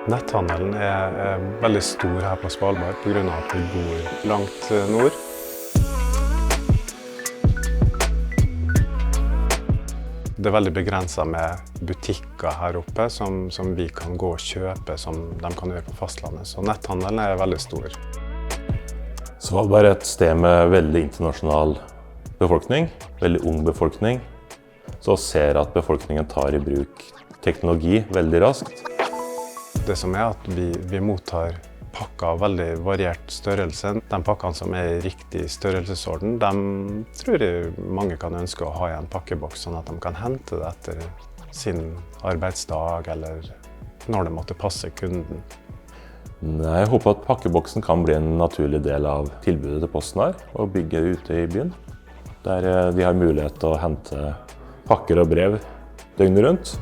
Netthandelen er veldig stor her på Svalbard på grunn av at vi bor langt nord. Det er veldig begrenset med butikker her oppe som vi kan gå og kjøpe som de kan gjøre på fastlandet. Så netthandelen er veldig stor. Svalbard er et sted med veldig internasjonal befolkning, veldig ung befolkning. Så ser at befolkningen tar i bruk teknologi veldig raskt. Det som er at vi mottar pakker av veldig variert størrelse. De pakkene som er i riktig størrelsesorden, de tror jeg mange kan ønske å ha i en pakkeboks, sånn at de kan hente det etter sin arbeidsdag eller når det måtte passe kunden. Jeg håper at pakkeboksen kan bli en naturlig del av tilbudet til Posten her, og bygge ute i byen. Der de har mulighet til å hente pakker og brev døgnet rundt.